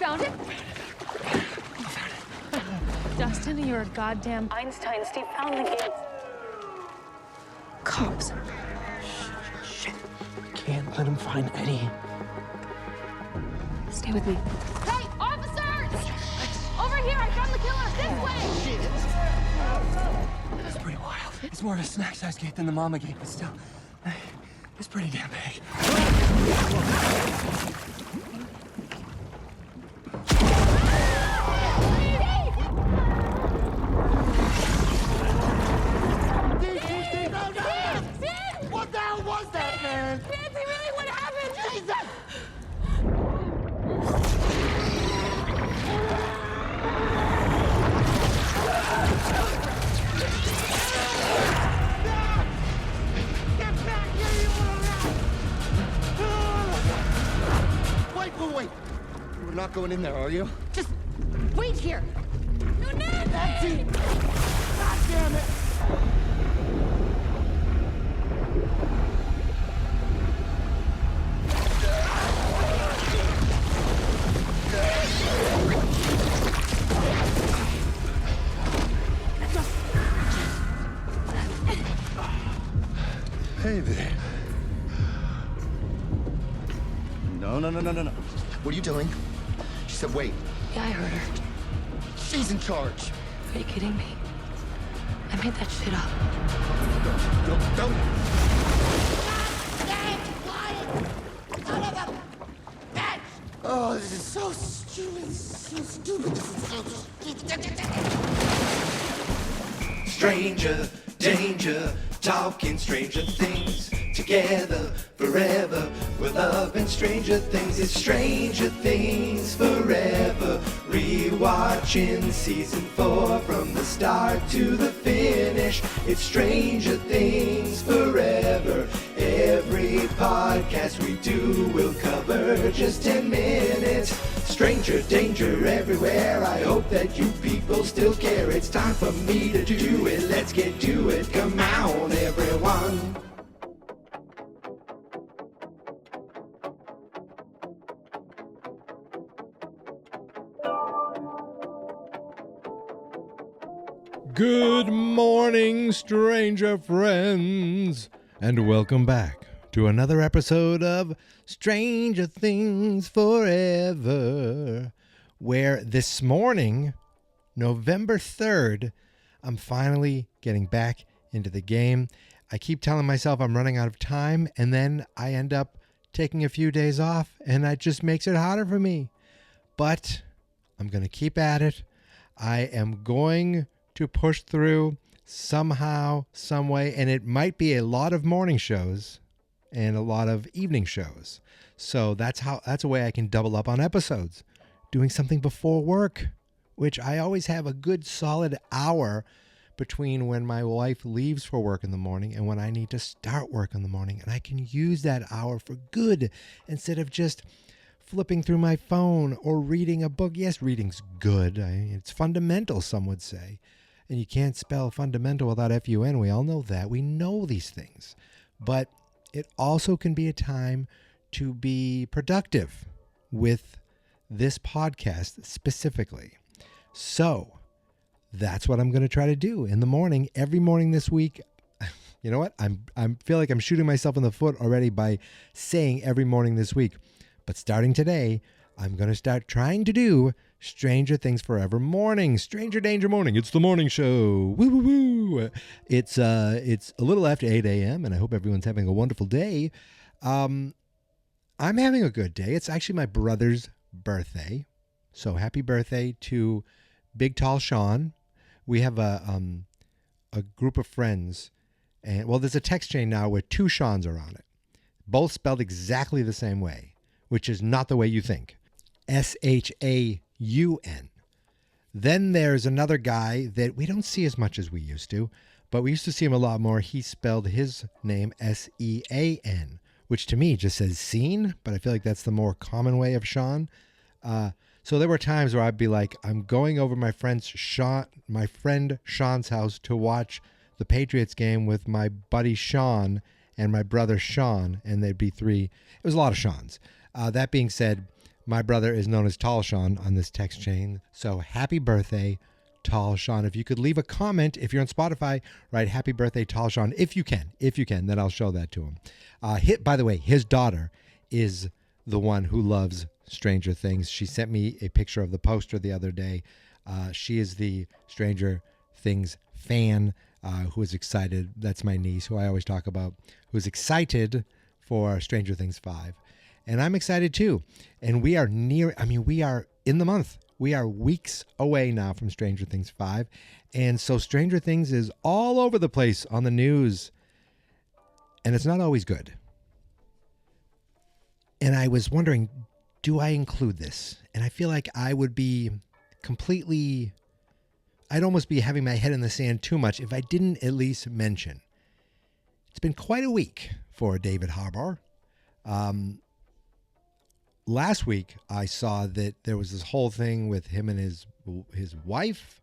found it? Dustin, you're a goddamn Einstein. Steve found the gates. Cops. Shit. Can't let him find Eddie. Stay with me. Hey, officers! Over here, I found the killer. This way! Shit. That's pretty wild. It's more of a snack-sized gate than the mama gate, but still, it's pretty damn big. What the hell was that, man? Nancy, really, what happened? Jesus! Get back here, you little rat! Wait. We're not going in there, are you? Just wait here. No, Nancy! Nancy! God damn it! Hey there. No. What are you doing? She said wait. Yeah, I heard her. She's in charge. Are you kidding me? I made that shit up. Don't. Oh, this is so stupid. Stranger, danger, talking stranger things. Together, forever, we're loving stranger things. It's Stranger Things Forever. Rewatching season 4 from the start to the finish. It's Stranger Things Forever. Every podcast we do will cover just 10 minutes. Stranger danger everywhere. I hope that you people still care. It's time for me to do it. Let's get to it. Come on, everyone. Good morning, stranger friends, and welcome back to another episode of Stranger Things Forever, where this morning, November 3rd, I'm finally getting back into the game. I keep telling myself I'm running out of time, and then I end up taking a few days off, and that just makes it harder for me. But I'm going to keep at it. I am going to push through somehow, some way, and it might be a lot of morning shows and a lot of evening shows. So that's a way I can double up on episodes. Doing something before work, which I always have a good solid hour between when my wife leaves for work in the morning and when I need to start work in the morning, and I can use that hour for good instead of just flipping through my phone or reading a book. Yes, reading's good. It's fundamental, some would say. And you can't spell fundamental without F-U-N. We all know that. We know these things. But it also can be a time to be productive with this podcast specifically. So that's what I'm going to try to do in the morning, every morning this week. You know what? I feel like I'm shooting myself in the foot already by saying every morning this week. But starting today, I'm going to start trying to do Stranger Things Forever morning. Stranger Danger morning. It's the morning show. Woo, woo, woo. It's a little after 8 a.m. and I hope everyone's having a wonderful day. I'm having a good day. It's actually my brother's birthday. So happy birthday to Big Tall Shaun. We have a group of friends. And well, there's a text chain now where two Shauns are on it. Both spelled exactly the same way, which is not the way you think. S-H-A-U-N. Then there's another guy that we don't see as much as we used to, but we used to see him a lot more. He spelled his name S-E-A-N, which to me just says seen, but I feel like that's the more common way of Shaun. So there were times where I'd be like, I'm going over my friend Sean's house to watch the Patriots game with my buddy Shaun and my brother Shaun, and there'd be three. It was a lot of Shauns. That being said, My brother is known as Tall Shaun on this text chain. So happy birthday, Tall Shaun. If you could leave a comment, if you're on Spotify, write happy birthday, Tall Shaun. If you can, then I'll show that to him. By the way, his daughter is the one who loves Stranger Things. She sent me a picture of the poster the other day. She is the Stranger Things fan who is excited. That's my niece, who I always talk about, who's excited for Stranger Things 5. And I'm excited too. And we are we are in the month. We are weeks away now from Stranger Things 5. And so Stranger Things is all over the place on the news. And it's not always good. And I was wondering, do I include this? And I feel like I would be I'd almost be having my head in the sand too much if I didn't at least mention. It's been quite a week for David Harbour. Last week, I saw that there was this whole thing with him and his wife,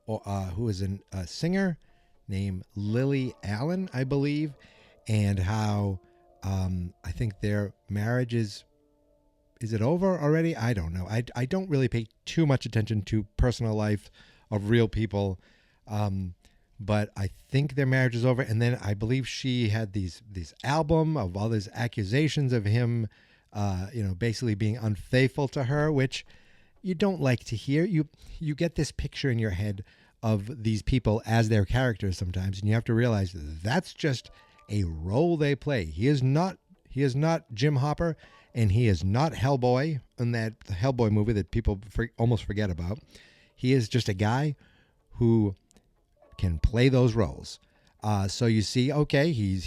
who is a singer named Lily Allen, I believe, and how I think their marriage is it over already? I don't know. I don't really pay too much attention to personal life of real people, but I think their marriage is over. And then I believe she had these album of all these accusations of him, basically being unfaithful to her, which you don't like to hear. You get this picture in your head of these people as their characters sometimes, and you have to realize that's just a role they play. He is not Jim Hopper, and he is not Hellboy in that Hellboy movie that people almost forget about. He is just a guy who can play those roles. So you see, okay,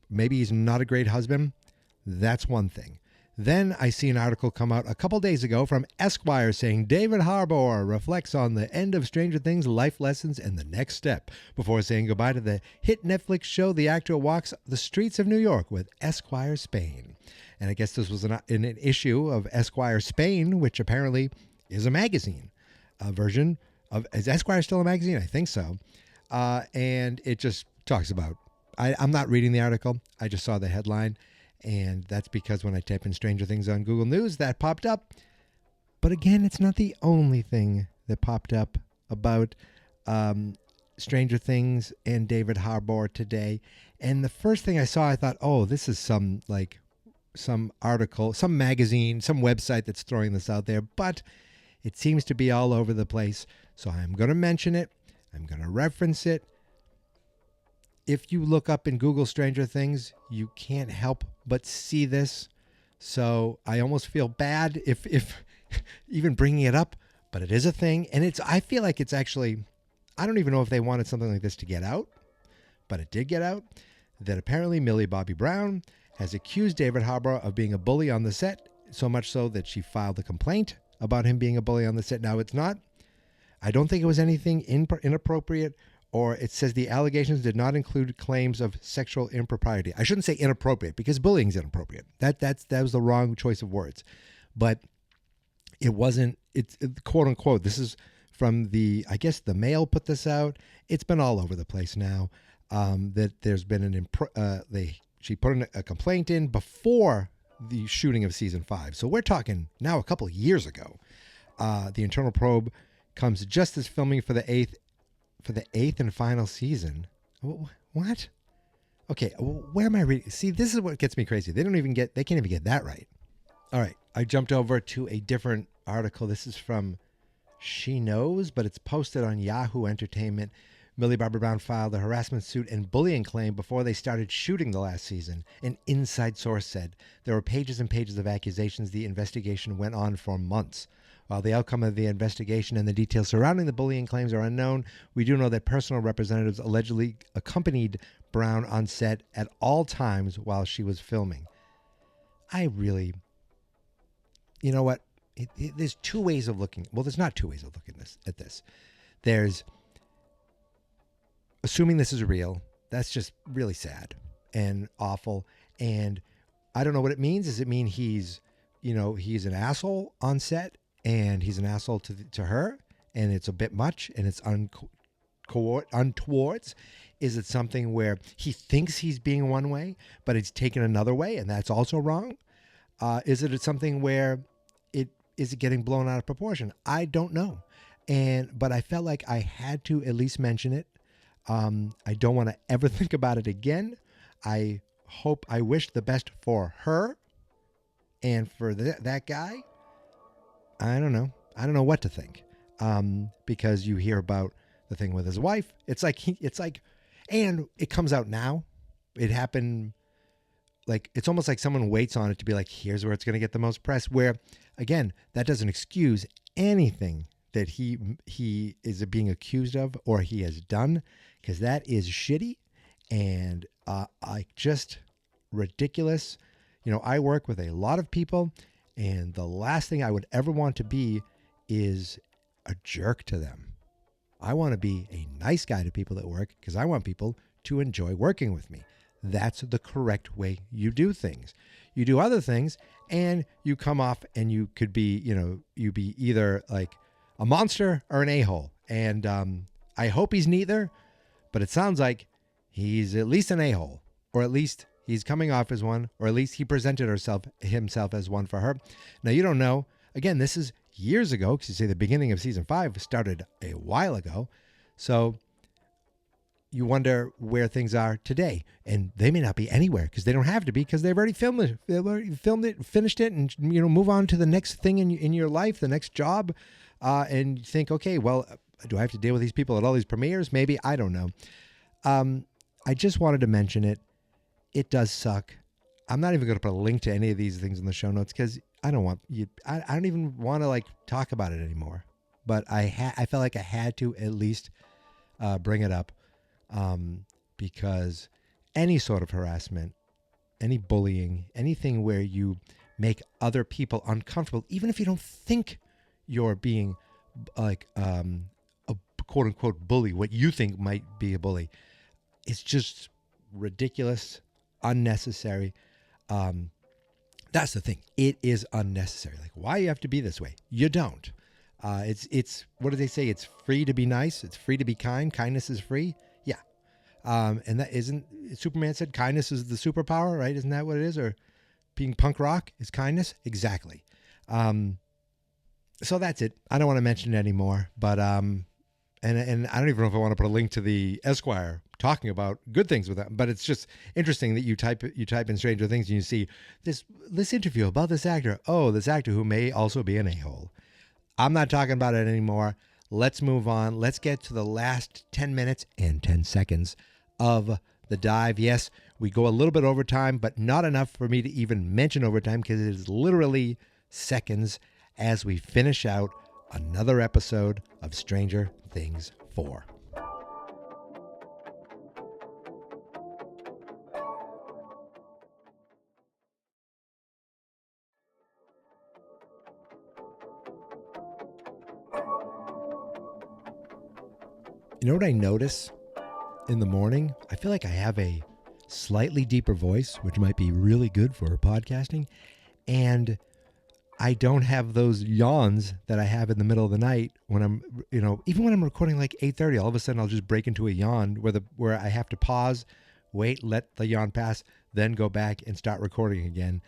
maybe he's not a great husband. That's one thing. Then I see an article come out a couple days ago from Esquire saying David Harbour reflects on the end of Stranger Things, life lessons, and the next step before saying goodbye to the hit Netflix show. The actor walks the streets of New York with Esquire Spain. And I guess this was an issue of Esquire Spain, which apparently is a magazine version of. Is Esquire still a magazine? I think so. And it just talks about. I'm not reading the article. I just saw the headline. And that's because when I type in Stranger Things on Google News, that popped up. But again, it's not the only thing that popped up about Stranger Things and David Harbour today. And the first thing I saw, I thought, oh, this is some article, some magazine, some website that's throwing this out there. But it seems to be all over the place. So I'm going to mention it. I'm going to reference it. If you look up in Google Stranger Things, you can't help but see this. So I almost feel bad if even bringing it up, but it is a thing. And I feel like it's actually, I don't even know if they wanted something like this to get out, but it did get out, that apparently Millie Bobby Brown has accused David Harbour of being a bully on the set, so much so that she filed a complaint about him being a bully on the set. Now, I don't think it was anything inappropriate, or it says the allegations did not include claims of sexual impropriety. I shouldn't say inappropriate, because bullying is inappropriate. That was the wrong choice of words. But it wasn't, it's quote unquote, this is from I guess the Mail put this out. It's been all over the place now, that there's been she put in a complaint in before the shooting of season 5. So we're talking now a couple of years ago. The internal probe comes just as filming for the eighth and final season. What? Okay, where am I reading? See, this is what gets me crazy. They can't even get that right. All right, I jumped over to a different article. This is from She Knows, but it's posted on Yahoo Entertainment. Millie Bobby Brown filed a harassment suit and bullying claim before they started shooting the last season. An inside source said there were pages and pages of accusations. The investigation went on for months. While the outcome of the investigation and the details surrounding the bullying claims are unknown, we do know that personal representatives allegedly accompanied Brown on set at all times while she was filming. You know what? There's two ways of looking. Well, there's not two ways of looking at this. There's assuming this is real. That's just really sad and awful. And I don't know what it means. Does it mean he's an asshole on set? And he's an asshole to her, and it's a bit much, and it's untowards? Is it something where he thinks he's being one way, but it's taken another way, and that's also wrong? Is it something where is it getting blown out of proportion? I don't know. But I felt like I had to at least mention it. I don't want to ever think about it again. I wish the best for her and for that guy. I don't know. I don't know what to think. Because you hear about the thing with his wife. It's like, and it comes out now. It happened, like, it's almost like someone waits on it to be like, here's where it's going to get the most press. Where, again, that doesn't excuse anything that he is being accused of or he has done, because that is shitty and just ridiculous. You know, I work with a lot of people, and the last thing I would ever want to be is a jerk to them. I want to be a nice guy to people at work because I want people to enjoy working with me. That's the correct way you do things. You do other things and you come off and you could be, you be either like a monster or an a-hole. And I hope he's neither, but it sounds like he's at least an a-hole, or at least he's coming off as one, or at least he presented himself as one for her. Now, you don't know. Again, this is years ago, because you say the beginning of season 5 started a while ago. So you wonder where things are today, and they may not be anywhere because they don't have to be, because they've already filmed it. They've already filmed it, finished it, and move on to the next thing in your life, the next job, and you think, okay, well, do I have to deal with these people at all these premieres? Maybe, I don't know. I just wanted to mention it. It does suck. I'm not even going to put a link to any of these things in the show notes because I don't want you. I don't even want to like talk about it anymore. But I felt like I had to at least bring it up because any sort of harassment, any bullying, anything where you make other people uncomfortable, even if you don't think you're being like a quote unquote bully, what you think might be a bully, it's just ridiculous, unnecessary. That's the thing. It is unnecessary. Like, why you have to be this way? You don't. It's what do they say? It's free to be nice. It's free to be kind. Kindness is free. Yeah. And that isn't, Superman said kindness is the superpower, right? Isn't that what it is? Or being punk rock is kindness? Exactly. So that's it. I don't want to mention it anymore, but, and I don't even know if I want to put a link to the Esquire talking about good things with that, but it's just interesting that you type in Stranger Things and you see this interview about this actor. Oh, this actor who may also be an a-hole. I'm not talking about it anymore. Let's move on. Let's get to the last 10 minutes and 10 seconds of the dive. Yes, we go a little bit over time, but not enough for me to even mention overtime because it is literally seconds as we finish out another episode of Stranger Things 4. You know what I notice in the morning? I feel like I have a slightly deeper voice, which might be really good for podcasting. And I don't have those yawns that I have in the middle of the night when I'm, even when I'm recording like 8:30, all of a sudden I'll just break into a yawn where I have to pause, wait, let the yawn pass, then go back and start recording again.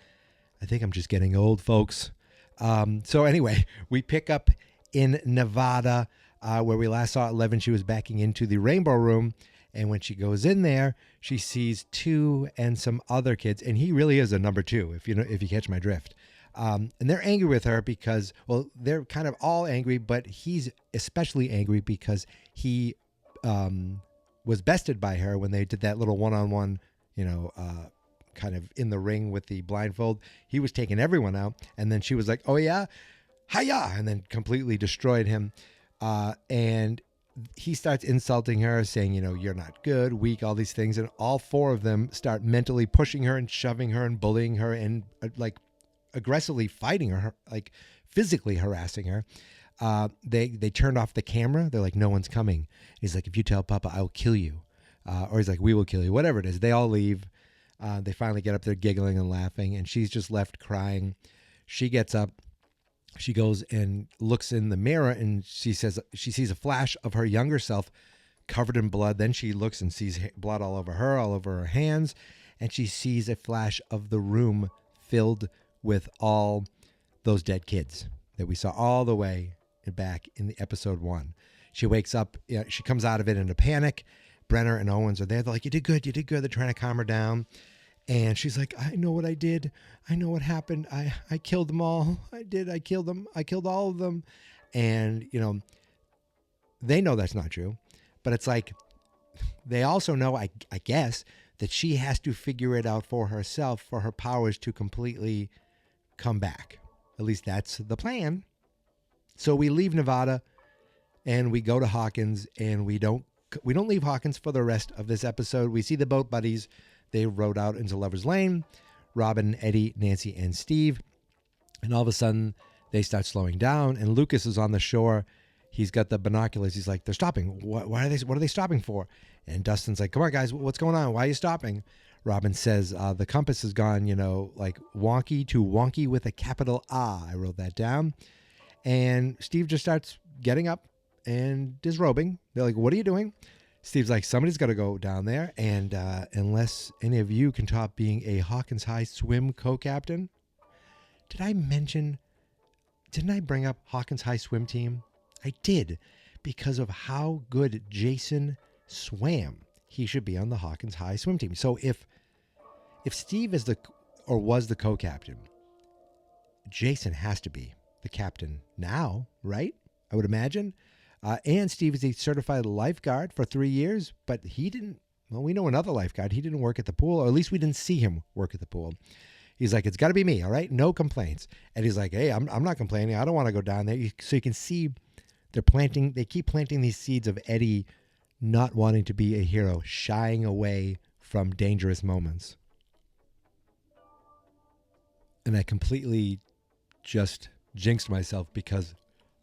I think I'm just getting old, folks. So anyway, we pick up in Nevada, where we last saw Eleven. She was backing into the Rainbow Room, and when she goes in there, she sees 2 and some other kids, and he really is a number 2, if you catch my drift. And they're angry with her because, well, they're kind of all angry, but he's especially angry because he was bested by her when they did that little one-on-one, kind of in the ring with the blindfold. He was taking everyone out, and then she was like, oh yeah, hiya, and then completely destroyed him. And he starts insulting her, saying, you're not good, weak, all these things. And all 4 of them start mentally pushing her and shoving her and bullying her and like aggressively fighting her, like physically harassing her. They turned off the camera. They're like, no one's coming. He's like, if you tell Papa, I'll kill you. Or he's like, we will kill you, whatever it is. They all leave. They finally get up there giggling and laughing, and she's just left crying. She gets up. She goes and looks in the mirror, and she says she sees a flash of her younger self covered in blood. Then she looks and sees blood all over her hands, and she sees a flash of the room filled with all those dead kids. that we saw all the way back in the episode 1. She wakes up, she comes out of it in a panic. Brenner and Owens are there. They're like, you did good. They're trying to calm her down. And she's like, I know what I did. I know what happened. I killed them all. I killed them. I killed all of them. And, they know that's not true. But it's like, they also know, I guess, that she has to figure it out for herself for her powers to completely come back. At least that's the plan. So we leave Nevada and we go to Hawkins, and we don't leave Hawkins for the rest of this episode. We see the boat buddies. They rode out into Lover's Lane. Robin, Eddie, Nancy, and Steve. And all of a sudden, they start slowing down. And Lucas is on the shore. He's got the binoculars. He's like, they're stopping. What are they stopping for? And Dustin's like, come on, guys. What's going on? Why are you stopping? Robin says, the compass has gone, like wonky to wonky with a capital Ah. I wrote that down. And Steve just starts getting up and disrobing. They're like, what are you doing? Steve's like, somebody's got to go down there. And unless any of you can top being a Hawkins High swim co-captain. Didn't I bring up Hawkins High swim team? I did, because of how good Jason swam. He should be on the Hawkins High swim team. So if Steve was the co-captain, Jason has to be the captain now, right? I would imagine. And Steve is a certified lifeguard for 3 years, but he didn't. Well, we know another lifeguard. He didn't work at the pool, or at least we didn't see him work at the pool. He's like, it's got to be me, all right? No complaints. And he's like, hey, I'm not complaining. I don't want to go down there. So you can see they keep planting these seeds of Eddie not wanting to be a hero, shying away from dangerous moments. And I completely just jinxed myself because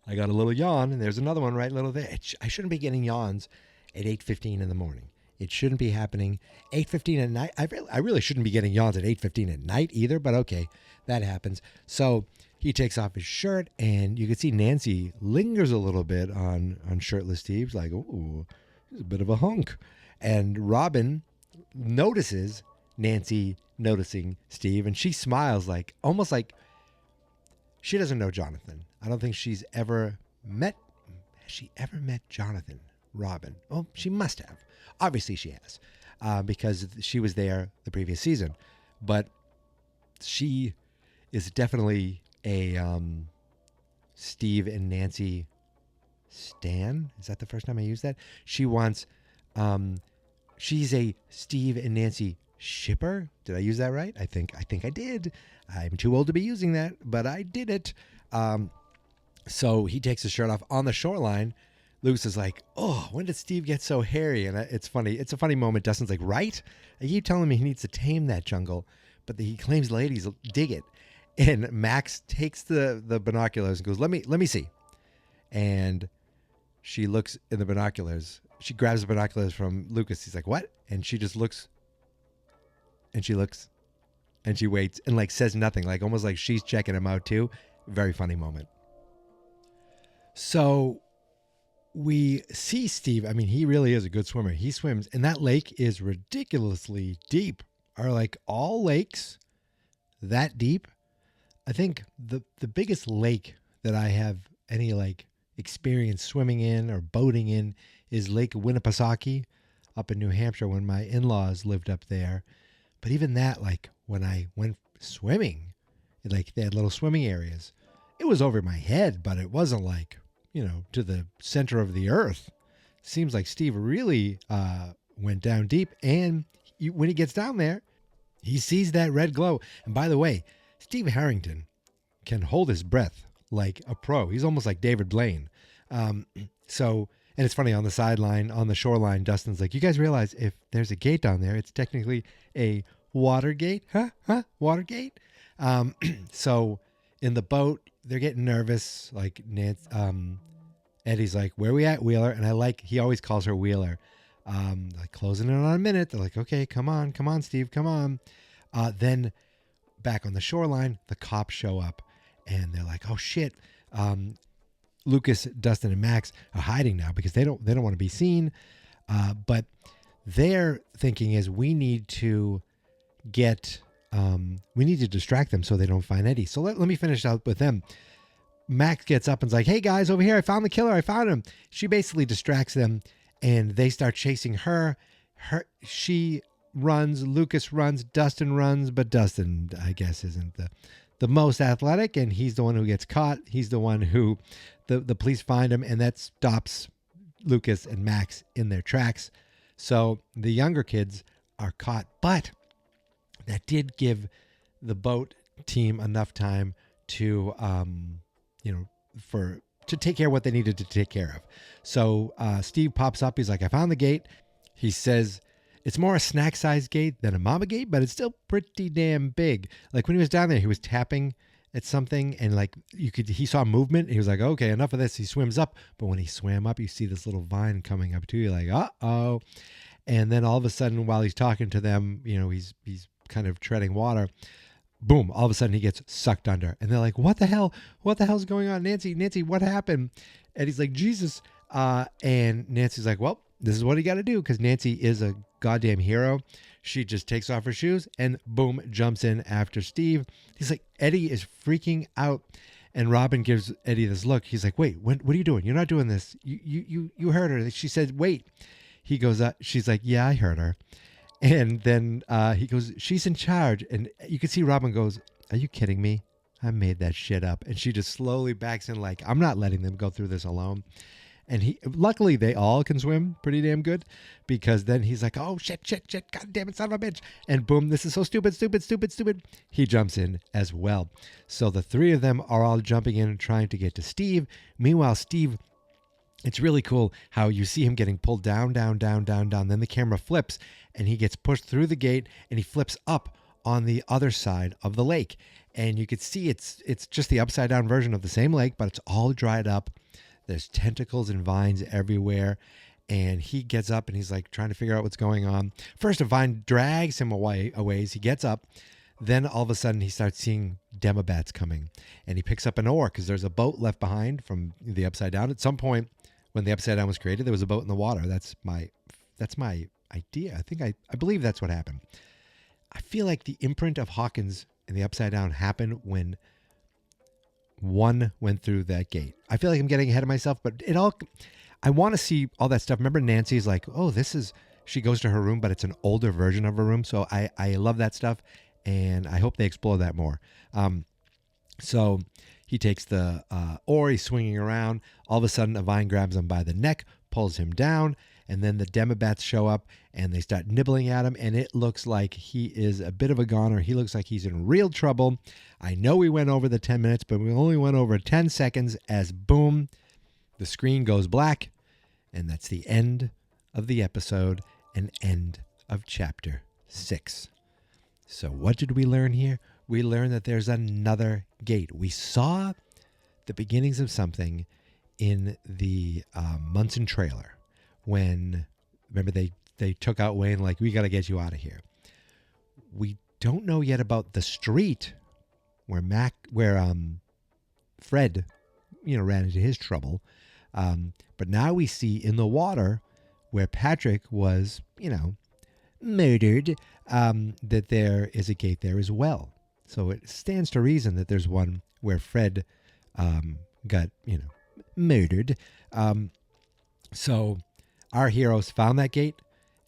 I got a little yawn, and there's another one right little there. I shouldn't be getting yawns at 8:15 in the morning. It shouldn't be happening 8:15 at night. I really shouldn't be getting yawns at 8:15 at night either, but okay, that happens. So he takes off his shirt, and you can see Nancy lingers a little bit on shirtless Steve's, like, ooh, he's a bit of a hunk. And Robin notices Nancy noticing Steve, and she smiles, like almost like she doesn't know Jonathan. I don't think she's ever met. Has she ever met Jonathan? Robin? Well, she must have. Obviously she has, because she was there the previous season. But she is definitely a Steve and Nancy stan. Is that the first time I used that? She wants, she's a Steve and Nancy shipper. Did I use that right? I think I did. I'm too old to be using that, but I did it. So he takes his shirt off on the shoreline. Lucas is like, oh, when did Steve get so hairy? And it's funny. It's a funny moment. Dustin's like, right? I keep telling me he needs to tame that jungle, but he claims ladies dig it. And Max takes the binoculars and goes, let me see. And she looks in the binoculars. She grabs the binoculars from Lucas. He's like, what? And she just looks. And she looks. And she waits and like says nothing, like almost like she's checking him out too. Very funny moment. So we see Steve. I mean, he really is a good swimmer. He swims, and that lake is ridiculously deep. Are like all lakes that deep? I think the biggest lake that I have any like experience swimming in or boating in is Lake Winnipesaukee up in New Hampshire when my in-laws lived up there. But even that, like when I went swimming, like they had little swimming areas. It was over my head, but it wasn't like, to the center of the earth. Seems like Steve really went down deep. And when he gets down there, he sees that red glow. And by the way, Steve Harrington can hold his breath like a pro. He's almost like David Blaine. And it's funny, on the sideline, on the shoreline, Dustin's like, you guys realize if there's a gate down there, it's technically a water gate? Huh? Water gate? So in the boat, they're getting nervous. Like Eddie's like, where are we at, Wheeler? And he always calls her Wheeler. Like closing in on a minute. They're like, okay, come on, Steve, come on. Then back on the shoreline, the cops show up and they're like, oh shit. Lucas, Dustin, and Max are hiding now because they don't want to be seen. But their thinking is we need to distract them so they don't find Eddie. So let me finish out with them. Max gets up and's like, hey guys, over here, I found the killer, I found him. She basically distracts them and they start chasing her. She runs, Lucas runs, Dustin runs, but Dustin, I guess, isn't the most athletic, and he's the one who gets caught. He's the one who the police find him, and that stops Lucas and Max in their tracks. So the younger kids are caught, but that did give the boat team enough time to to take care of what they needed to take care of. So Steve pops up. He's like, I found the gate. He says it's more a snack-sized gate than a mama gate, but it's still pretty damn big. Like when he was down there, he was tapping at something, and like he saw movement. He was like, okay, enough of this. He swims up, but when he swam up, you see this little vine coming up to you, like, uh-oh. And then all of a sudden, while he's talking to them, he's kind of treading water. Boom, all of a sudden he gets sucked under. And they're like, what the hell? What the hell's going on? Nancy, what happened? And he's like, Jesus. And Nancy's like, well, this is what you got to do, because Nancy is a goddamn hero. She just takes off her shoes and boom, jumps in after Steve. He's like, Eddie is freaking out. And Robin gives Eddie this look. He's like, wait, what are you doing? You're not doing this. You heard her. She said, wait. He goes, she's like, yeah, I heard her. And then he goes, she's in charge. And you can see Robin goes, are you kidding me? I made that shit up. And she just slowly backs in like, I'm not letting them go through this alone. And luckily they all can swim pretty damn good, because then he's like, oh, shit, God damn it, son of a bitch. And boom, this is so stupid. He jumps in as well. So the three of them are all jumping in and trying to get to Steve. Meanwhile, Steve, it's really cool how you see him getting pulled down. Then the camera flips and he gets pushed through the gate and he flips up on the other side of the lake. And you can see it's just the upside down version of the same lake, but it's all dried up. There's tentacles and vines everywhere. And he gets up and he's like trying to figure out what's going on. First, a vine drags him away as he gets up. Then all of a sudden he starts seeing demobats coming. And he picks up an oar because there's a boat left behind from the upside down. At some point when the upside down was created, there was a boat in the water. That's my idea. I believe that's what happened. I feel like the imprint of Hawkins in the upside down happened when one went through that gate. I feel like I'm getting ahead of myself, but I want to see all that stuff. Remember Nancy's like, oh, she goes to her room, but it's an older version of her room. So I love that stuff. And I hope they explore that more. So he takes the oar, he's swinging around. All of a sudden, a vine grabs him by the neck, pulls him down. And then the demobats show up and they start nibbling at him. And it looks like he is a bit of a goner. He looks like he's in real trouble. I know we went over the 10 minutes, but we only went over 10 seconds as boom, the screen goes black. And that's the end of the episode and end of chapter 6. So what did we learn here? We learned that there's another gate. We saw the beginnings of something in the Munson trailer. When, remember, they took out Wayne, like, we got to get you out of here. We don't know yet about the street where Fred, ran into his trouble. But now we see in the water where Patrick was, murdered, that there is a gate there as well. So it stands to reason that there's one where Fred got, murdered. So our heroes found that gate,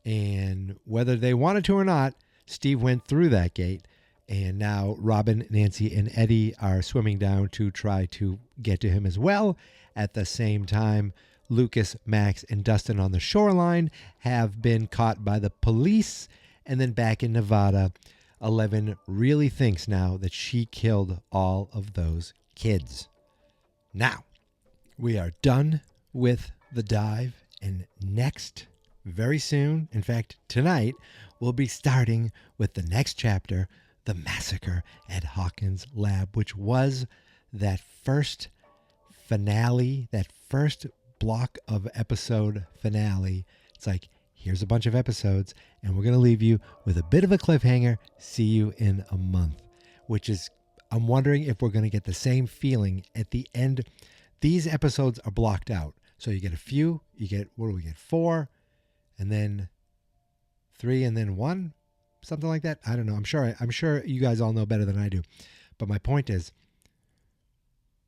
and whether they wanted to or not, Steve went through that gate, and now Robin, Nancy, and Eddie are swimming down to try to get to him as well. At the same time, Lucas, Max, and Dustin on the shoreline have been caught by the police, and then back in Nevada, Eleven really thinks now that she killed all of those kids. Now, we are done with the dive. And next, very soon, in fact, tonight, we'll be starting with the next chapter, The Massacre at Hawkins' Lab, which was that first finale, that first block of episode finale. It's like, here's a bunch of episodes, and we're going to leave you with a bit of a cliffhanger. See you in a month, which is, I'm wondering if we're going to get the same feeling at the end. These episodes are blocked out. So you get a few, what do we get? 4, and then 3, and then 1, something like that. I don't know. I'm sure you guys all know better than I do. But my point is,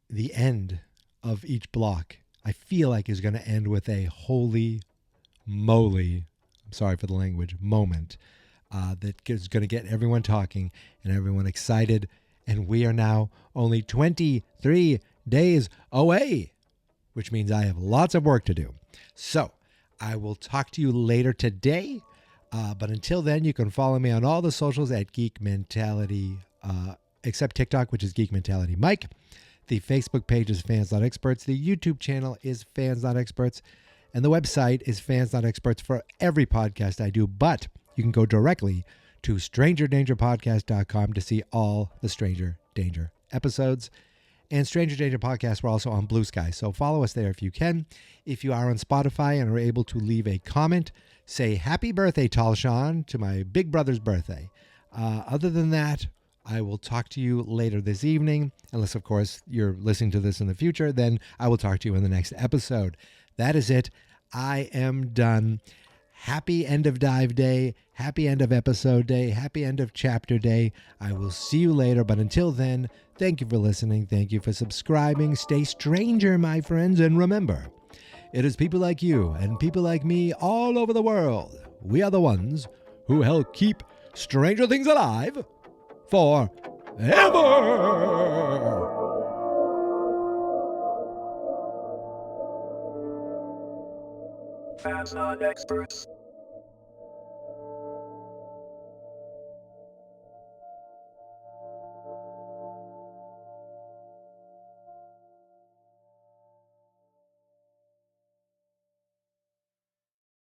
the end of each block, I feel like, is going to end with a holy moly, I'm sorry for the language, moment that is going to get everyone talking and everyone excited. And we are now only 23 days away, which means I have lots of work to do. So I will talk to you later today. But until then, you can follow me on all the socials at Geek Mentality, except TikTok, which is Geek Mentality Mike. The Facebook page is Fans Not Experts. The YouTube channel is Fans Not Experts. And the website is Fans Not Experts for every podcast I do. But you can go directly to strangerdangerpodcast.com to see all the Stranger Danger episodes. And Stranger Danger Podcast, we're also on Blue Sky. So follow us there if you can. If you are on Spotify and are able to leave a comment, say happy birthday, Tall Shaun, to my big brother's birthday. Other than that, I will talk to you later this evening. Unless, of course, you're listening to this in the future, then I will talk to you in the next episode. That is it. I am done. Happy end of dive day. Happy end of episode day. Happy end of chapter day. I will see you later. But until then, thank you for listening. Thank you for subscribing. Stay stranger, my friends. And remember, it is people like you and people like me all over the world. We are the ones who help keep Stranger Things alive forever. Fans Not Experts.